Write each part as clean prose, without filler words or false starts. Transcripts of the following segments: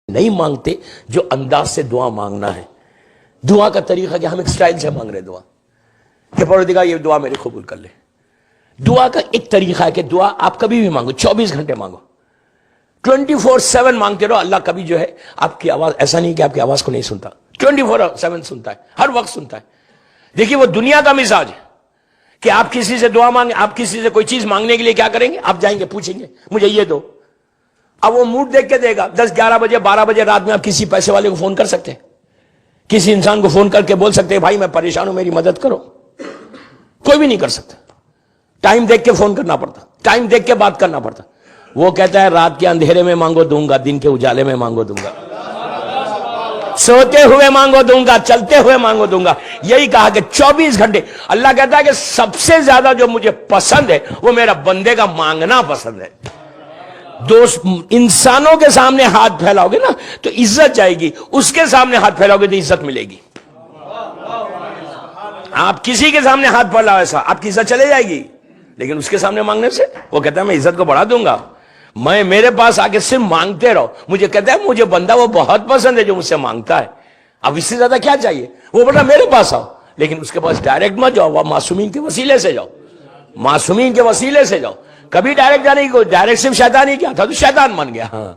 نہیں مانگتے جو انداز سے دعا مانگنا ہے. دعا کا طریقہ کہ ہم ایک سٹائل سے مانگ رہے دعا کہ پروردگار یہ دعا میری قبول کر لے. دعا کا ایک طریقہ ہے کہ دعا آپ کبھی بھی مانگو, 24 گھنٹے مانگو, 24/7 مانگتے رہو. اللہ کبھی جو ہے آپ کی آواز, ایسا نہیں کہ آپ کی آواز کو نہیں سنتا, 24/7 سنتا ہے, ہر وقت سنتا ہے. دیکھیے وہ دنیا کا مزاج ہے کہ آپ کسی سے دعا مانگیں, آپ کسی سے کوئی چیز مانگنے کے لیے کیا کریں گے, آپ جائیں گے پوچھیں گے مجھے یہ دو. اب وہ موڈ دیکھ کے دے گا. 10-11 بجے 12 بجے رات میں آپ کسی پیسے والے کو فون کر سکتے ہیں, کسی انسان کو فون کر کے بول سکتے ہیں بھائی میں پریشان ہوں میری مدد کرو. کوئی بھی نہیں کر سکتا. ٹائم دیکھ کے فون کرنا پڑتا, ٹائم دیکھ کے بات کرنا پڑتا. وہ کہتا ہے رات کے اندھیرے میں مانگو دوں گا, دن کے اجالے میں مانگو دوں گا, سوتے ہوئے مانگو دوں گا, چلتے ہوئے مانگو دوں گا. یہی کہا کہ 24 گھنٹے. اللہ کہتا ہے کہ سب سے زیادہ جو مجھے پسند ہے وہ میرا بندے کا مانگنا پسند ہے. دوست انسانوں کے سامنے ہاتھ پھیلاؤ گے نا تو عزت جائے گی, اس کے سامنے ہاتھ پھیلاؤ گے تو عزت ملے گی. آپ کسی کے سامنے ہاتھ پھیلاؤ ایسا آپ کی عزت چلے جائے گی, لیکن اس کے سامنے مانگنے سے وہ کہتا ہے میں عزت کو بڑھا دوں گا. میں میرے پاس آ کے صرف مانگتے رہو. مجھے کہتا ہے مجھے بندہ وہ بہت پسند ہے جو مجھ سے مانگتا ہے, اب اس سے زیادہ کیا چاہیے. وہ بڑا میرے پاس آؤ, لیکن اس کے پاس ڈائریکٹ مت جاؤ, وہ معصومین کے وسیلے سے جاؤ, معصومین کے وسیلے سے جاؤ. کبھی ڈائریکٹ جانے کی, ڈائریکٹ صرف شیطان ہی کیا تھا تو شیطان بن گیا. ہاں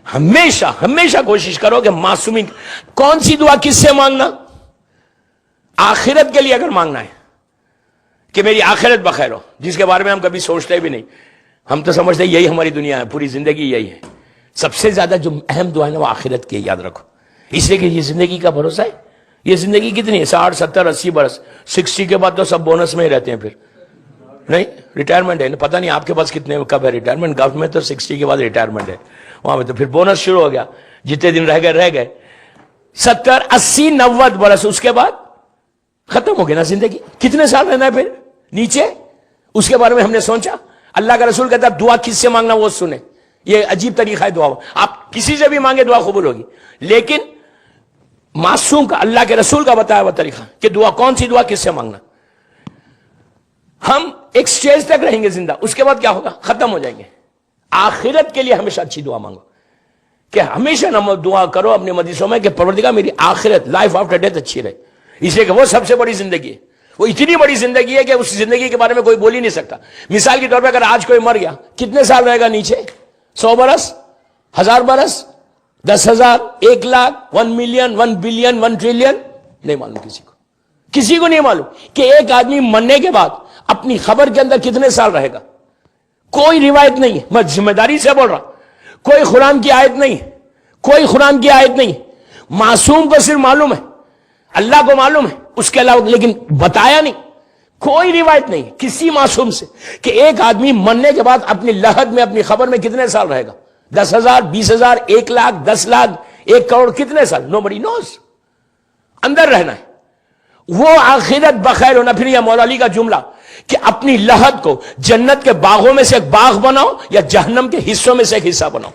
ہمیشہ ہمیشہ کوشش کرو کہ معصومین. کون سی دعا کس سے مانگنا؟ آخرت کے لیے اگر مانگنا ہے کہ میری آخرت بخیر ہو, جس کے بارے میں ہم کبھی سوچتے بھی نہیں. ہم تو سمجھتے ہیں یہی ہماری دنیا ہے, پوری زندگی یہی ہے. سب سے زیادہ جو اہم دعا ہے نا وہ آخرت کی, یاد رکھو. اس لیے کہ یہ زندگی کا بھروسہ ہے. یہ زندگی کتنی ہے, 60 70 80 برس. 60 کے بعد تو سب بونس میں ہی رہتے ہیں, پھر نہیں ریٹائرمنٹ ہے. پتہ نہیں آپ کے پاس کتنے کب ہے ریٹائرمنٹ. گولف میں تو 60 کے بعد ریٹائرمنٹ ہے, وہاں پہ تو پھر بونس شروع ہو گیا. جتنے دن رہ گئے 70 80 90 برس, اس کے بعد ختم ہو گیا نا زندگی. کتنے سال رہنا ہے پھر نیچے, اس کے بارے میں ہم نے سوچا. اللہ کا رسول کہتا ہے دعا کس سے مانگنا وہ سنیں. یہ عجیب طریقہ ہے دعا, آپ کسی سے بھی مانگے دعا قبول ہوگی, لیکن معصوم کا, اللہ کے رسول کا بتایا ہوا طریقہ کہ دعا کون سی دعا کس سے مانگنا. ہم ایک سٹیج تک رہیں گے زندہ, اس کے بعد کیا ہوگا, ختم ہو جائیں گے. آخرت کے لیے ہمیشہ اچھی دعا مانگو, کہ ہمیشہ نہ دعا کرو اپنے مجلسوں میں کہ پروردگار میری آخرت لائف آفٹر ڈیتھ اچھی رہے. اس لیے کہ وہ سب سے بڑی زندگی ہے, وہ اتنی بڑی زندگی ہے کہ اس زندگی کے بارے میں کوئی بول ہی نہیں سکتا. مثال کے طور پہ اگر آج کوئی مر گیا, کتنے سال رہے گا نیچے, 100 برس, 1000 برس, 10,000, 1 لاکھ, 1 ملین, 1 بلین, 1 ٹریلین, نہیں معلوم کسی کو نہیں معلوم کہ ایک آدمی مرنے کے بعد اپنی خبر کے اندر کتنے سال رہے گا. کوئی روایت نہیں ہے, میں ذمہ داری سے بول رہا, کوئی قرآن کی آیت نہیں, کوئی قرآن کی آیت نہیں. معصوم کو صرف معلوم ہے, اللہ کو معلوم ہے, اس کے علاوہ لیکن بتایا نہیں. کوئی روایت نہیں کسی معصوم سے کہ ایک آدمی مرنے کے بعد اپنی لحد میں اپنی خبر میں کتنے سال رہے گا, 10,000, 20,000, 1 لاکھ, 10 لاکھ, 1 کروڑ, کتنے سال, nobody knows. اندر رہنا ہے, وہ آخرت بخیر ہونا. پھر یہ مولا علی کا جملہ کہ اپنی لحد کو جنت کے باغوں میں سے ایک باغ بناؤ یا جہنم کے حصوں میں سے ایک حصہ بناؤ.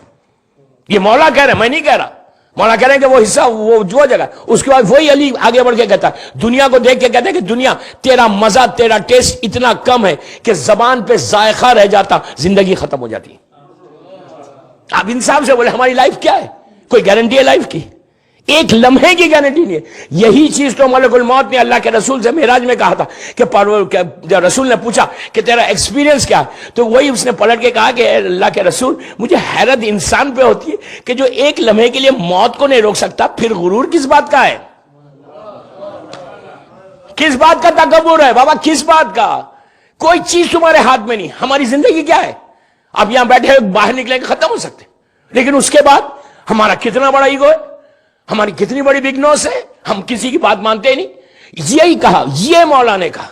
یہ مولا کہہ رہے ہیں, میں نہیں کہہ رہا. مولا کہہ رہے ہیں کہ وہ حصہ وہ جو جگہ. اس کے بعد وہی علی آگے بڑھ کے کہتا ہے, دنیا کو دیکھ کے کہتا ہے کہ دنیا تیرا مزہ, تیرا ٹیسٹ اتنا کم ہے کہ زبان پہ ذائقہ رہ جاتا, زندگی ختم ہو جاتی. آپ انصاف سے بولے ہماری لائف کیا ہے, کوئی گارنٹی ہے لائف کی؟ ایک لمحے کی گارنٹی نہیں ہے. یہی چیز تو ملک الموت نے اللہ کے رسول سے معراج میں کہا تھا کہ جب رسول نے پوچھا کہ تیرا ایکسپیرینس کیا ہے, تو وہی اس نے پلٹ کے کہا کہ اے اللہ کے رسول, مجھے حیرت انسان پہ ہوتی ہے کہ جو ایک لمحے کے لیے موت کو نہیں روک سکتا, پھر غرور کس بات کا ہے, کس بات کا تکبر ہے بابا, کس بات کا. کوئی چیز تمہارے ہاتھ میں نہیں. ہماری زندگی کیا ہے, اب یہاں بیٹھے باہر نکلے کے ختم ہو سکتے, لیکن اس کے بعد ہمارا کتنا بڑا ایگو ہے, ہماری کتنی بڑی بگ نوس ہے, ہم کسی کی بات مانتے ہی نہیں. یہی کہا, یہ مولا نے کہا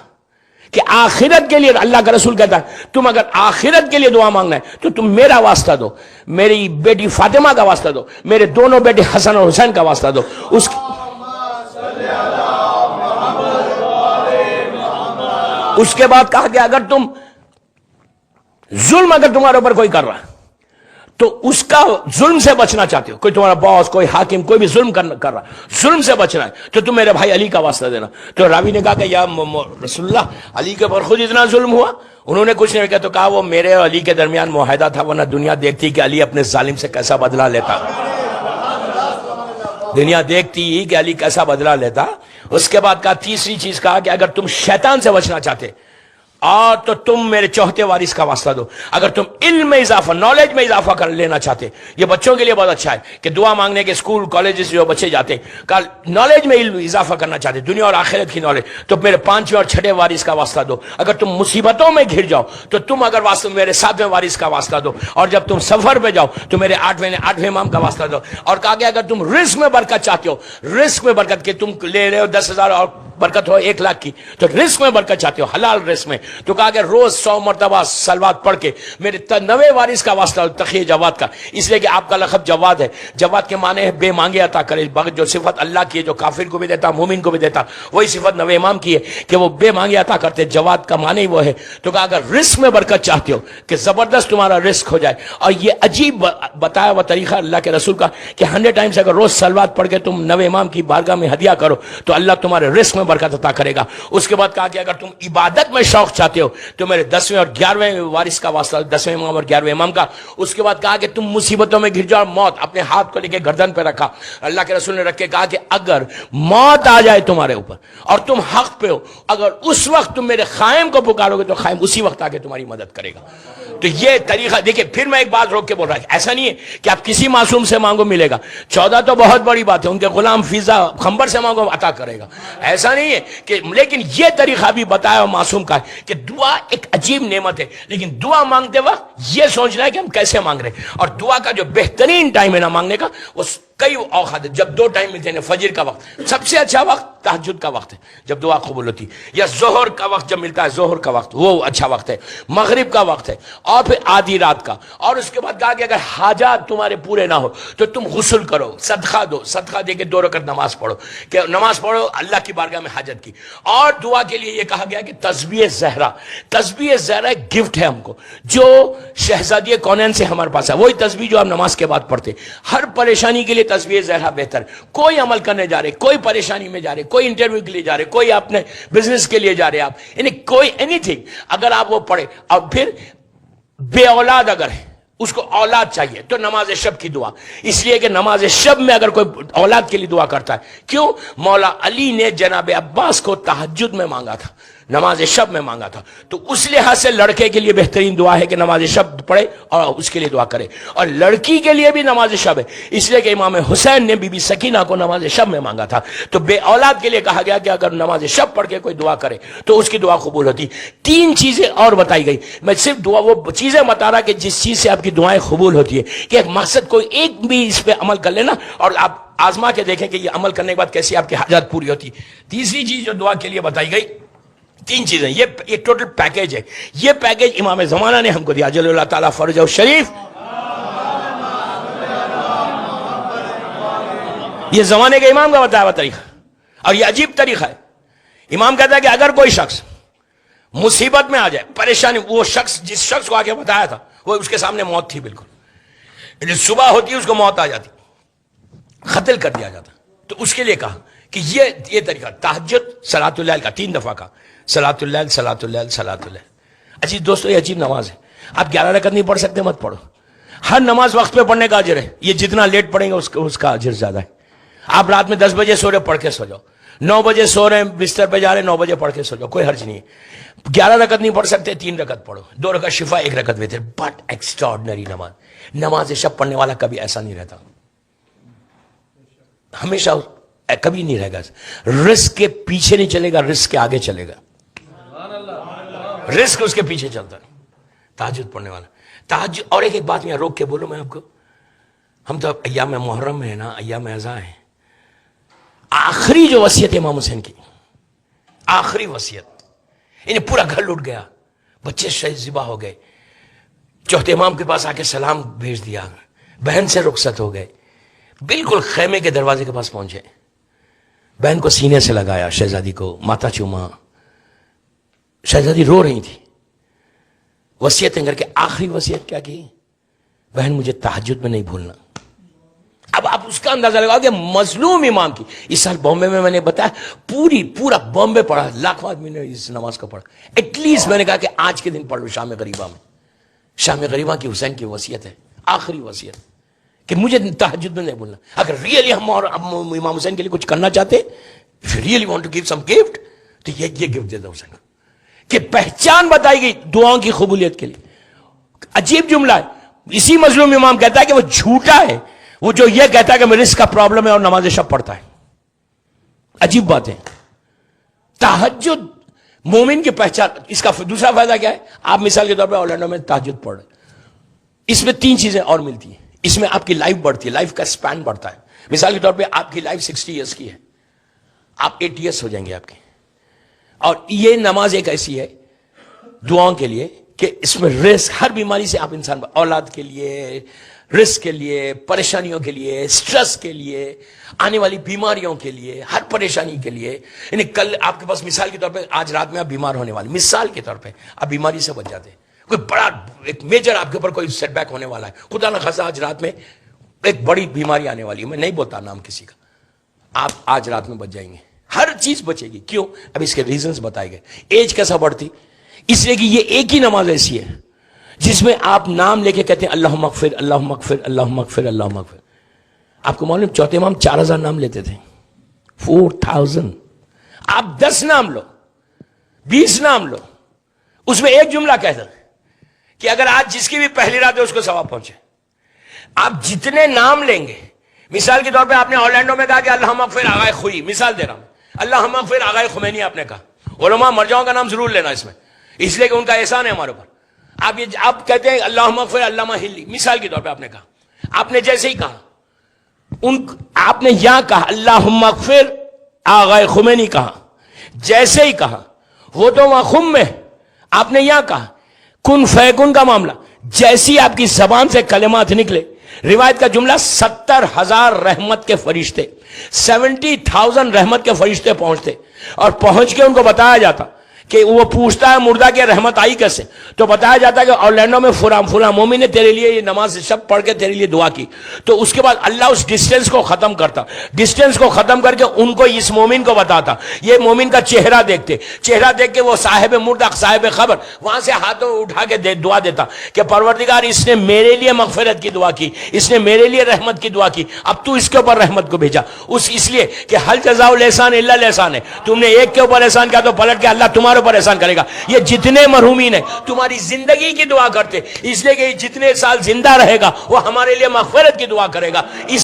کہ آخرت کے لیے. اللہ کا رسول کہتا ہے تم اگر آخرت کے لیے دعا مانگنا ہے تو تم میرا واسطہ دو, میری بیٹی فاطمہ کا واسطہ دو, میرے دونوں بیٹے حسن اور حسین کا واسطہ دو. اس کے بعد کہا کہ اگر تم ظلم اگر تمہارے اوپر کوئی کر رہا ہے تو اس کا ظلم سے بچنا چاہتے ہو, کوئی تمہارا باس, کوئی حاکم, کوئی بھی ظلم کر رہا, ظلم سے بچنا ہے, تو تم میرے بھائی علی کا واسطہ دینا. تو راوی نے کہا کہ یا رسول اللہ, علی کے اوپر خود اتنا ظلم ہوا. انہوں نے کچھ نہیں کہا, تو کہا وہ میرے اور علی کے درمیان معاہدہ تھا, ورنہ دنیا دیکھتی کہ علی اپنے ظالم سے کیسا بدلہ لیتا. دنیا دیکھتی ہی کہ علی کیسا بدلہ لیتا. اس کے بعد کہا تیسری چیز کہا کہ اگر تم شیطان سے بچنا چاہتے اور تو تم میرے چوتھے وارث کا واسطہ دو. اگر تم علم میں اضافہ، نالج میں اضافہ کر لینا چاہتے، یہ بچوں کے لیے بہت اچھا ہے کہ دعا مانگنے کے اسکول کالجز جو بچے جاتے ہیں، نالج میں علم اضافہ کرنا چاہتے، دنیا اور آخرت کی نالج، تو میرے پانچویں اور چھٹے وارث کا واسطہ دو. اگر تم مصیبتوں میں گھر جاؤ تو تم اگر واسطہ میرے ساتویں وارث کا واسطہ دو. اور جب تم سفر پہ جاؤ تو میرے آٹھویں امام کا واسطہ دو. اور کہا کہ اگر تم رزق میں برکت چاہتے ہو، رزق میں برکت کہ تم لے رہے ہو 10,000 اور برکت ہو 1,00,000 کی، تو رزق میں برکت چاہتے ہو، حلال رزق میں، تو کہا کہ روز 100 مرتبہ صلوات پڑھ کے میرے 9ویں وارث کا واسطہ تقی جواد کا. اس لیے کہ آپ کا لقب جواد ہے. جواد کے معنی ہے بے مانگے عطا کرے. جو صفت اللہ کی ہے جو کافر کو بھی دیتا مومن کو بھی دیتا، وہی صفت 9 امام کی ہے کہ وہ بے مانگے عطا کرتے. جواد کا معنی وہ ہے. تو کہا اگر رزق میں برکت چاہتے ہو کہ زبردست تمہارا رزق ہو جائے، اور یہ عجیب بتایا ہوا طریقہ اللہ کے رسول کا کہ 100 ٹائمز اگر روز صلوات پڑھ کے تم 9 امام کی بارگاہ میں ہدیہ کرو تو اللہ تمہارے رزق میں برکت عطا کرے گا. اس کے بعد کہا کہ اگر تم عبادت میں شوق چاہتے ہو تو میرے 10ویں اور 11ویں وارث کا واسطہ، 10ویں امام اور 11ویں امام کا. اس کے بعد کہا کہ تم مصیبتوں میں گر جاؤ، موت اپنے ہاتھ کو لے کے گردن پہ رکھا. اللہ کے رسول نے رکھ کے کہا کہ اگر موت آ جائے تمہارے اوپر اور تم حق پہ ہو، اگر اس وقت تم میرے قائم کو پکارو گے تو قائم اسی وقت آ کے تمہاری مدد کرے گا. تو یہ طریقہ دیکھیں. پھر میں ایک بات روک کے بول رہا ہوں، ایسا نہیں ہے کہ آپ کسی معصوم سے مانگو ملے گا. 14 تو بہت بڑی بات ہے، ان کے غلام فیضا خمبر سے مانگو عطا کرے گا، ایسا نہیں ہے کہ. لیکن یہ طریقہ بھی بتایا معصوم کا ہے کہ دعا ایک عجیب نعمت ہے، لیکن دعا مانگتے وقت یہ سوچنا ہے کہ ہم کیسے مانگ رہے ہیں. اور دعا کا جو بہترین ٹائم ہے نا مانگنے کا، وہ کئی اوقات جب 2 ٹائم ملتے ہیں. فجر کا وقت سب سے اچھا وقت تہجد کا وقت ہے جب دعا قبول ہوتی، یا ظہر کا وقت جب ملتا ہے، ظہر کا وقت وہ اچھا وقت ہے، مغرب کا وقت ہے، اور پھر آدھی رات کا. اور اس کے بعد کہا کہ اگر حاجات تمہارے پورے نہ ہو تو تم غسل کرو، صدقہ دو، صدقہ دے کے 2 رکعت نماز پڑھو، کہ نماز پڑھو اللہ کی بارگاہ میں حاجت کی. اور دعا کے لیے یہ کہا گیا کہ تسبیح زہرا، تسبیح زہرا ایک گفٹ ہے ہم کو جو شہزادی کونین سے ہمارے پاس ہے. وہی تسبیح جو ہم نماز کے بعد پڑھتے. ہر پریشانی کے لیے تسبیح زہرا بہتر. کوئی عمل کرنے جا رہے، کوئی پریشانی میں جا رہے، کوئی انٹرویو کے لیے جا رہے، کوئی اپنے بزنس کے لیے جا رہے، آپ یعنی کوئی اینی تھنگ اگر آپ وہ پڑھے. اور پھر بے اولاد اگر ہے، اس کو اولاد چاہیے تو نماز شب کی دعا. اس لیے کہ نماز شب میں اگر کوئی اولاد کے لیے دعا کرتا ہے، کیوں؟ مولا علی نے جناب عباس کو تہجد میں مانگا تھا، نماز شب میں مانگا تھا. تو اس لحاظ سے لڑکے کے لیے بہترین دعا ہے کہ نماز شب پڑھے اور اس کے لیے دعا کرے. اور لڑکی کے لیے بھی نماز شب ہے، اس لیے کہ امام حسین نے بی بی سکینہ کو نماز شب میں مانگا تھا. تو بے اولاد کے لیے کہا گیا کہ اگر نماز شب پڑھ کے کوئی دعا کرے تو اس کی دعا قبول ہوتی. 3 چیزیں اور بتائی گئی. میں صرف دعا وہ چیزیں بتا رہا کہ جس چیز سے آپ کی دعائیں قبول ہوتی ہے، کہ ایک مقصد کوئی ایک بھی اس پہ عمل کر لینا اور آپ آزما کے دیکھیں کہ یہ عمل کرنے کے بعد کیسی آپ کی حاجات پوری ہوتی. تیسری چیز جو دعا کے لیے بتائی گئی، 3 چیزیں، یہ ٹوٹل پیکیج ہے. یہ پیکیج امام زمانہ نے ہم کو دیا، جل اللہ تعالیٰ فرجہ شریف. یہ زمانے کے امام کا بتایا ہوا طریقہ، اور یہ عجیب طریقہ ہے. امام کہتا ہے کہ اگر کوئی شخص مصیبت میں آ جائے، پریشانی، وہ شخص جس شخص کو آگے بتایا تھا وہ اس کے سامنے موت تھی بالکل، یعنی صبح ہوتی اس کو موت آ جاتی، قتل کر دیا جاتا. تو اس کے لیے کہا کہ یہ طریقہ تہجد صلاۃ اللیل کا 3 دفعہ کا، صلاۃ اللیل صلاۃ اللیل صلاۃ اللیل. عجیب دوستو، یہ عجیب نماز ہے. آپ 11 رکعت نہیں پڑھ سکتے، مت پڑھو. ہر نماز وقت پہ پڑھنے کا اجر ہے. یہ جتنا لیٹ پڑھیں گے اس کا اجر زیادہ ہے. آپ رات میں 10 بجے سو رہے، پڑھ کے سو جاؤ. 9 بجے سو رہے ہیں، بستر پہ جا رہے ہیں، 9 بجے پڑھ کے سو جاؤ، کوئی حرج نہیں ہے. 11 رکعت نہیں پڑھ سکتے، 3 رکعت پڑھو. 2 رکعت شفا، 1 رکعت وتر. بٹ ایکسٹراڈنری نماز. نماز شب پڑھنے والا کبھی ایسا نہیں رہتا، ہمیشہ کبھی نہیں رہے گا. رزق کے پیچھے نہیں چلے گا، رزق کے آگے چلے گا. رزق اس کے پیچھے چلتا ہے. تہجد پڑھنے والا تہجد. اور ایک بات میں روک کے بولوں میں آپ کو، ہم تو ایام محرم میں ہے نا، ایام اعزاء ہے. آخری جو وصیت امام حسین کی، آخری وصیت، یعنی پورا گھر لٹ گیا، بچے شہید ذبح ہو گئے، چوتھے امام کے پاس آ کے سلام بھیج دیا، بہن سے رخصت ہو گئے، بالکل خیمے کے دروازے کے پاس پہنچے، بہن کو سینے سے لگایا، شہزادی کو ماتھا چوما. شہزادی رو رہی تھی. وصیتیں کر کے آخری وصیت کیا کی؟ بہن مجھے تہجد میں نہیں بھولنا. اب آپ اس کا اندازہ لگاؤ کہ مظلوم امام کی. اس سال بامبے میں نے بتایا پورا بامبے پڑھا، لاکھوں آدمی نے اس نماز کو پڑھا. ایٹ لیسٹ میں نے کہا کہ آج کے دن پڑھ لو شام غریبہ میں. شام غریبہ کی حسین کی وصیت ہے، آخری وصیت کہ مجھے تہجد میں نہیں بولنا. اگر ریئلی ہم اور امام حسین کے لیے کچھ کرنا چاہتے, really want to give some gift, تو یہ گفٹ دے دو حسین کو, کہ پہچان بتائی گئی دعاؤں کی قبولیت کے لیے. عجیب جملہ ہے. اسی مظلوم امام کہتا ہے کہ وہ جھوٹا ہے وہ جو یہ کہتا ہے کہ میرے رزق کا پرابلم ہے اور نماز شب پڑھتا ہے. عجیب بات ہے. تہجد مومن کی پہچان. اس کا دوسرا فائدہ کیا ہے؟ آپ مثال کے طور پہ اورلینڈو میں تہجد پڑھ رہے, اس میں 3 چیزیں اور ملتی ہیں. اس میں آپ کی لائف بڑھتی ہے, لائف کا سپین بڑھتا ہے. مثال کے طور پہ آپ کی لائف 60 ایئرس کی ہے, آپ 80 ایئرس ہو جائیں گے آپ کے. اور یہ نماز ایک ایسی ہے دعاؤں کے لیے کہ اس میں رزق, ہر بیماری سے آپ انسان, اولاد کے لیے, رزق کے لیے, پریشانیوں کے لیے, سٹریس کے لیے, آنے والی بیماریوں کے لیے, ہر پریشانی کے لیے. یعنی کل آپ کے پاس مثال کے طور پہ آج رات میں آپ بیمار ہونے والے, مثال کے طور پہ آپ بیماری سے بچ جاتے ہیں, کوئی بڑا ایک میجر آپ کے اوپر کوئی سیٹ بیک ہونے والا ہے, خدا نہ خاصا آج رات میں ایک بڑی بیماری آنے والی ہے, میں نہیں بولتا نام کسی کا, آپ آج رات میں بچ جائیں گے, ہر چیز بچے گی. کیوں؟ اب اس کے ریزنز بتائے گئے. ایج کیسا بڑھتی؟ اس لیے کہ یہ ایک ہی نماز ایسی ہے جس میں آپ نام لے کے کہتے ہیں اللہم اغفر, اللہم اغفر, اللہم اغفر, اللہم اغفر. آپ کو معلوم چوتھے امام 4000 نام لیتے تھے, 4000. آپ 10 نام لو, 20 نام لو, اس میں ایک جملہ کہہ دو کہ اگر آج جس کی بھی پہلی رات ہے اس کو ثواب پہنچے. آپ جتنے نام لیں گے, مثال کے طور پہ آپ نے اورلینڈو میں کہا کہ اللہم اغفر آغائے خوئی, مثال دے رہا ہوں, اللہم اغفر آغائے خمینی آپ نے کہا. علماء مرجعوں کا نام ضرور لینا اس میں, اس لیے کہ ان کا احسان ہے ہمارے اوپر. آپ کہتے ہیں اللہم اغفر علامہ ہلی, مثال کے طور پہ آپ نے کہا, آپ نے جیسے ہی کہا آپ نے یہاں کہا اللہم اغفر آغائے خمینی کہا, جیسے ہی کہا وہ تو وہاں خم میں, آپ نے یہاں کہا کن فیکن کا معاملہ, جیسی آپ کی زبان سے کلمات نکلے. روایت کا جملہ 70,000 رحمت کے فرشتے, 70,000 رحمت کے فرشتے پہنچتے, اور پہنچ کے ان کو بتایا جاتا کہ وہ پوچھتا ہے مردہ کی رحمت آئی کیسے, تو بتایا جاتا ہے کہ اورلینڈو میں فلاں مومن نے تیرے لیے یہ نماز شب پڑھ کے تیرے لیے دعا کی. تو اس کے بعد اللہ اس ڈسٹینس کو ختم کرتا, ڈسٹینس کو ختم کر کے ان کو اس مومن کو بتاتا, یہ مومن کا چہرہ دیکھتے, چہرہ دیکھ کے وہ صاحب مردہ صاحب خبر وہاں سے ہاتھوں اٹھا کے دعا دیتا کہ پروردگار اس نے میرے لیے مغفرت کی دعا کی, اس نے میرے لیے رحمت کی دعا کی, اب تو اس کے اوپر رحمت کو بھیجا. اس لیے کہ حل جزاء الاحسان الا الاحسان ہے, تم نے ایک کے اوپر احسان کیا تو پلٹ کے اللہ تمہارے پر احسان کرے گا. یہ جتنے مرحومین ہیں تمہاری زندگی کی دعا کرتے, اس لیے کہ جتنے سال زندہ رہے گا وہ ہمارے لیے مغفرت کی دعا کرے گا. اس